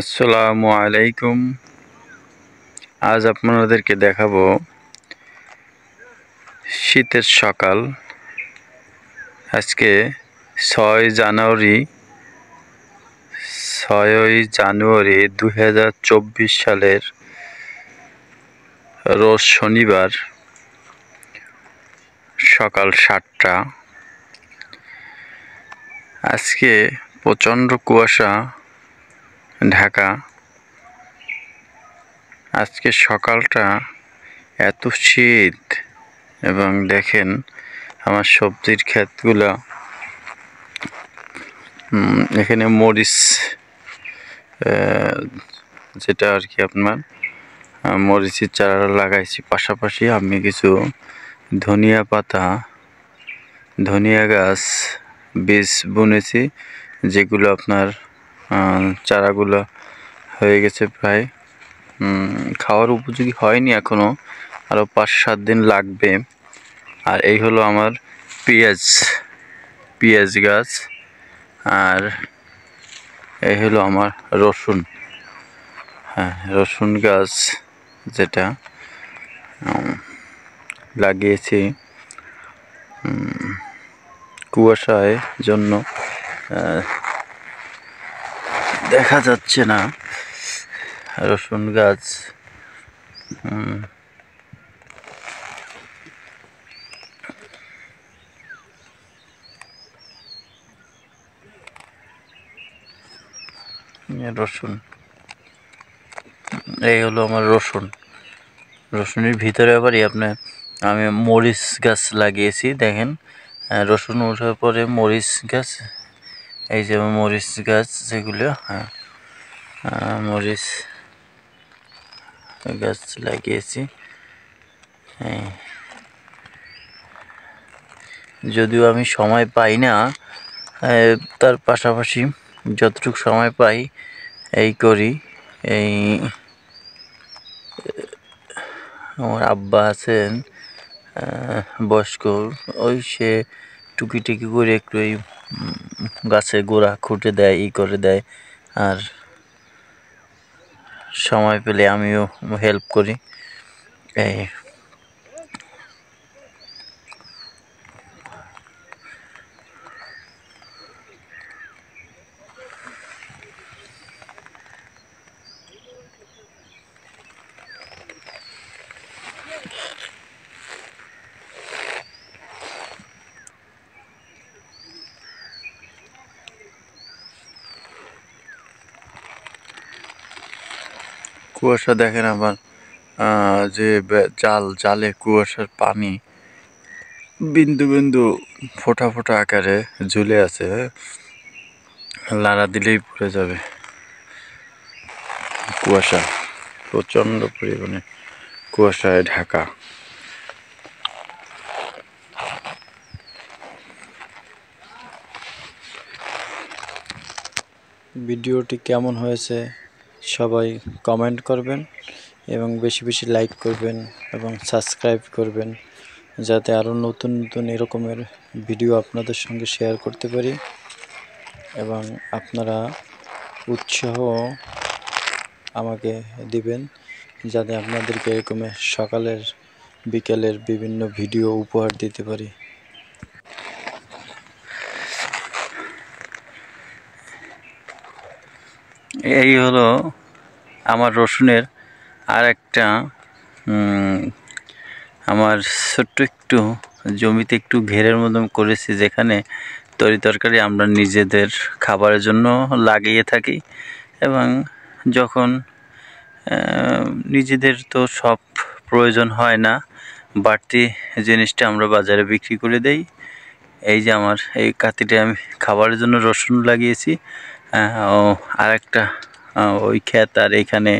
আসসালামু আলাইকুম। আজ আপনাদেরকে দেখাবো শীতের সকাল। আজকে 6ই জানুয়ারি 2024 সালের রোজ শনিবার সকাল 7টা। আজকে প্রচণ্ড কুয়াশা ঢাকা। আজকে সকালটা এত শীত, এবং দেখেন আমার সবজির ক্ষেতগুলো, এখানে মরিচ, যেটা আর কি আপনার মরিচের চারা লাগাইছি। পাশাপাশি আমি কিছু ধনিয়া গাছ বীজ বুনেছি, যেগুলো আপনার চারাগুলো হয়ে গেছে প্রায়। খাওয়ার উপযোগী হয়নি এখনো, আরও 5-7 দিন লাগবে। আর এই হলো আমার পেঁয়াজ গাছ, আর এই হলো আমার রসুন গাছ, যেটা লাগিয়েছি। কুয়াশার জন্য দেখা যাচ্ছে না রসুন গাছ। এই হলো আমার রসুনের ভিতরে আবারই আমি মরিচ গাছ লাগিয়েছি। দেখেন, রসুন ওঠার পরে মরিচ গাছ, এই যে মরিচ গাছ, যেগুলো মরিচ গাছ লাগিয়েছি। যদিও আমি সময় পাই না, তার পাশাপাশি যতটুকু সময় পাই এই করি। আমার আব্বা আছেন বয়স্ক, সে টুকিটাকি করে একটু এই গাছে গোড়া খুঁটে দেয়, করে দেয়। আর সময় পেলে আমিও হেল্প করি। কুয়াশা দেখেন আবার, যে জালে কুয়াশার পানি বিন্দু বিন্দু ফোঁটা ফোঁটা আকারে ঝুলে আছে, লাড়া দিলেই পড়ে যাবে। কুয়াশা, প্রচণ্ড পরিমাণে কুয়াশায় ঢাকা। ভিডিওটি কেমন হয়েছে সবাই কমেন্ট করবেন, এবং বেশি বেশি লাইক করবেন এবং সাবস্ক্রাইব করবেন, যাতে আরও নতুন নতুন এরকমের ভিডিও আপনাদের সঙ্গে শেয়ার করতে পারি, এবং আপনারা উৎসাহ আমাকে দিবেন, যাতে আপনাদেরকে এরকমের সকালের বিকেলের বিভিন্ন ভিডিও উপহার দিতে পারি। এই হলো আমার রসুনের আর একটা, আমার ছোট্ট একটু জমিতে একটু ঘেরের মতন করেছি, যেখানে তরকারি আমরা নিজেদের খাবারের জন্য লাগিয়ে থাকি, এবং যখন নিজেদের তো সব প্রয়োজন হয় না, বাড়তি জিনিসটা আমরা বাজারে বিক্রি করে দেই। এই যে আমার এই কাতিতে আমি খাবারের জন্য রসুন লাগিয়েছি, আর একটা ওই ক্ষেত, আর এইখানে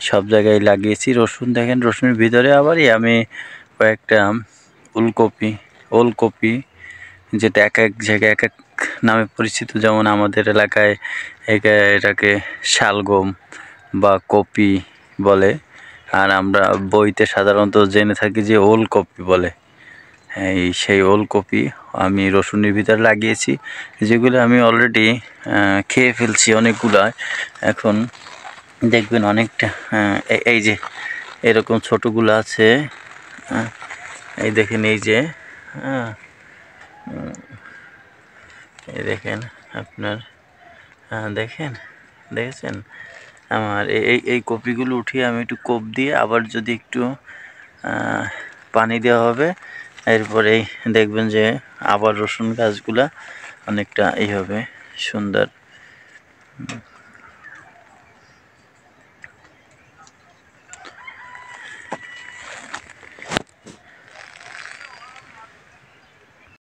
সব জায়গায় লাগিয়েছি রসুন। দেখেন, রসুনের ভিতরে আবারই আমি কয়েকটা ওলকপি, যেটা এক এক জায়গায় এক এক নামে পরিচিত। যেমন আমাদের এলাকায় এটাকে শালগম বা কপি বলে, আর আমরা বইতে সাধারণত জেনে থাকি যে ওলকপি বলে। সেই ওলকপি আমি রসুনের ভিতরে লাগিয়েছি, যেগুলো আমি অলরেডি খেয়ে ফেলছি অনেকগুলো। এখন দেখবেন অনেকটা এই যে এরকম ছোটোগুলো আছে, এই দেখেন এই যে এই দেখেন আপনার দেখেছেন আমার এই কপিগুলো উঠিয়ে আমি একটু কোপ দিয়ে আবার যদি একটু পানি দেওয়া হবে, এরপরেই দেখবেন যে আবার রসুন গাছগুলা অনেকটা এই হবে সুন্দর।